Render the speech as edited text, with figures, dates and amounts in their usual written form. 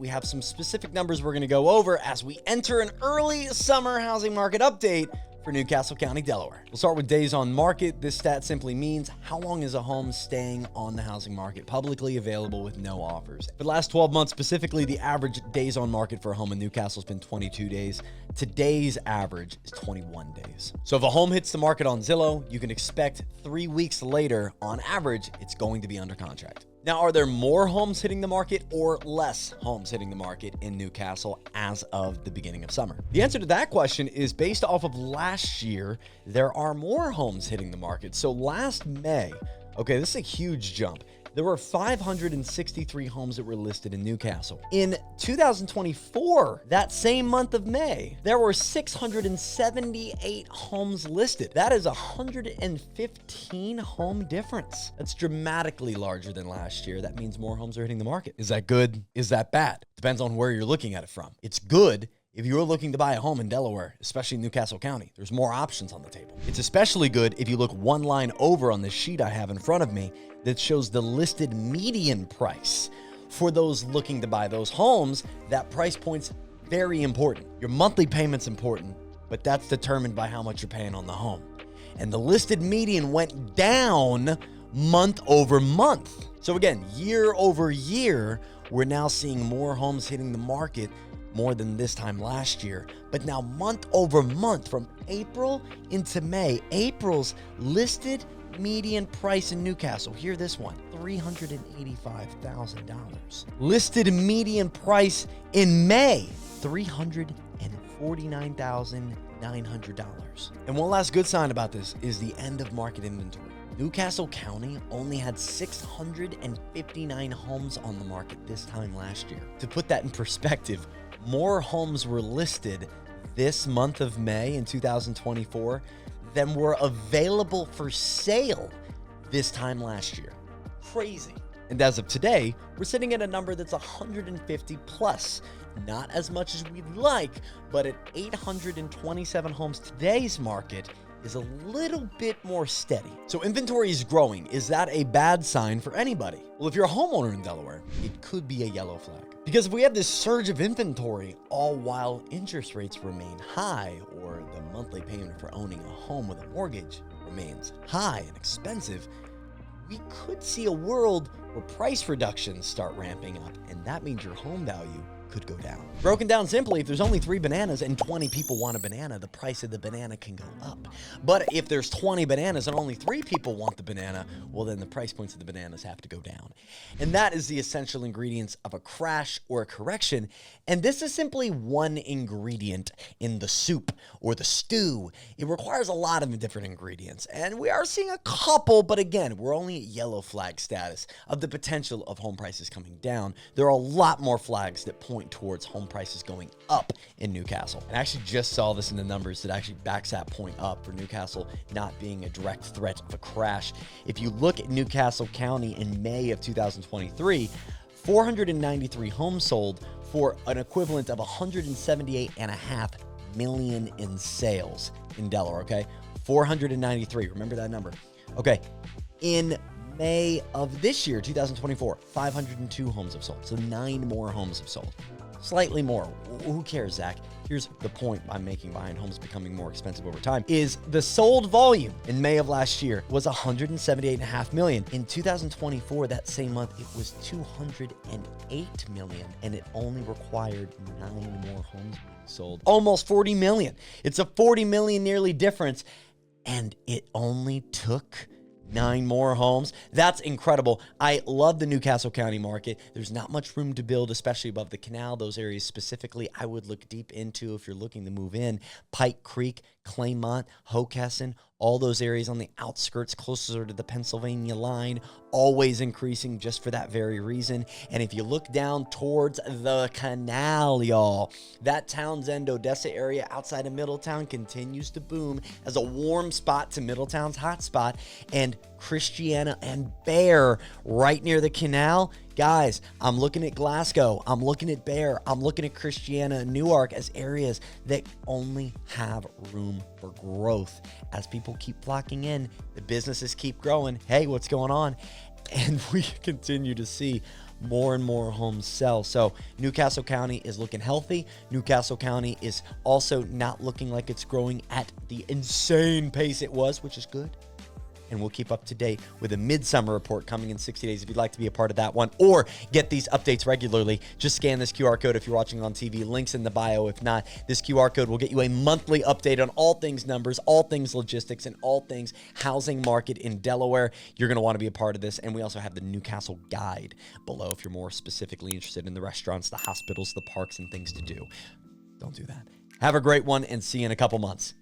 we have some specific numbers we're going to go over as we enter an early summer housing market update for Newcastle County, Delaware. We'll start with days on market. This stat simply means how long is a home staying on the housing market, publicly available with no offers. For the last 12 months specifically, the average days on market for a home in Newcastle has been 22 days. Today's average is 21 days. So if a home hits the market on Zillow, you can expect 3 weeks later, on average, it's going to be under contract. Now, are there more homes hitting the market or less homes hitting the market in Newcastle as of the beginning of summer? The answer to that question is based off of last year, there are more homes hitting the market. So last May, okay, this is a huge jump. There were 563 homes that were listed in Newcastle. In 2024, that same month of May, there were 678 homes listed. That is a 115 home difference. That's dramatically larger than last year. That means more homes are hitting the market. Is that good? Is that bad? Depends on where you're looking at it from. It's good if you're looking to buy a home in Delaware, especially in Newcastle County. There's more options on the table. It's especially good if you look one line over on the sheet I have in front of me that shows the listed median price. For those looking to buy those homes, that price point's very important. Your monthly payment's important, but that's determined by how much you're paying on the home. And the listed median went down month over month. So again, year over year, we're now seeing more homes hitting the market more than this time last year. But now month over month, from April into May, April's listed median price in Newcastle, hear this one, $385,000. Listed median price in May, $349,900. And one last good sign about this is the end of market inventory. Newcastle County only had 659 homes on the market this time last year. To put that in perspective, more homes were listed this month of May in 2024 than were available for sale this time last year. Crazy. And as of today, we're sitting at a number that's 150 plus. Not as much as we'd like, but at 827 homes, today's market is a little bit more steady. So inventory is growing. Is that a bad sign for anybody? Well, if you're a homeowner in Delaware, it could be a yellow flag. Because if we have this surge of inventory, all while interest rates remain high, or the monthly payment for owning a home with a mortgage remains high and expensive, we could see a world where price reductions start ramping up, and that means your home value could go down. Broken down simply, if there's only 3 bananas and 20 people want a banana, the price of the banana can go up. But if there's 20 bananas and only 3 people want the banana, well, then the price points of the bananas have to go down. And that is the essential ingredients of a crash or a correction. And this is simply one ingredient in the soup or the stew. It requires a lot of different ingredients. And we are seeing a couple, but again, we're only at yellow flag status of the potential of home prices coming down. There are a lot more flags that point towards home prices going up in Newcastle. And I actually just saw this in the numbers that actually backs that point up for Newcastle not being a direct threat of a crash. If you look at Newcastle County in May of 2023, 493 homes sold for an equivalent of $178.5 million in sales in Delaware, okay? 493, remember that number. Okay, in May of this year, 2024, 502 homes have sold. So 9 more homes have sold. Slightly more. Who cares, Zach? Here's the point I'm making behind homes becoming more expensive over time is the sold volume in May of last year was $178.5 million. In 2024, that same month, it was $208 million, and it only required 9 more homes being sold. Almost 40 million. It's a 40 million nearly difference, and it only took 9 more homes. That's incredible. I love the Newcastle County market. There's not much room to build, especially above the canal. Those areas specifically, I would look deep into if you're looking to move in. Pike Creek, Claymont, Hockessin, all those areas on the outskirts closer to the Pennsylvania line, always increasing just for that very reason. And if you look down towards the canal, y'all, that Townsend, Odessa area outside of Middletown continues to boom as a warm spot to Middletown's hot spot. And Christiana and Bear right near the canal. Guys, I'm looking at Glasgow, I'm looking at Bear, I'm looking at Christiana and Newark as areas that only have room for growth. As people keep flocking in, the businesses keep growing. Hey, what's going on? And we continue to see more and more homes sell. So Newcastle County is looking healthy. Newcastle County is also not looking like it's growing at the insane pace it was, which is good. And we'll keep up to date with a midsummer report coming in 60 days. If you'd like to be a part of that one or get these updates regularly, just scan this QR code if you're watching on TV. Links in the bio. If not, this QR code will get you a monthly update on all things numbers, all things logistics, and all things housing market in Delaware. You're going to want to be a part of this. And we also have the Newcastle Guide below if you're more specifically interested in the restaurants, the hospitals, the parks, and things to do. Don't do that. Have a great one and see you in a couple months.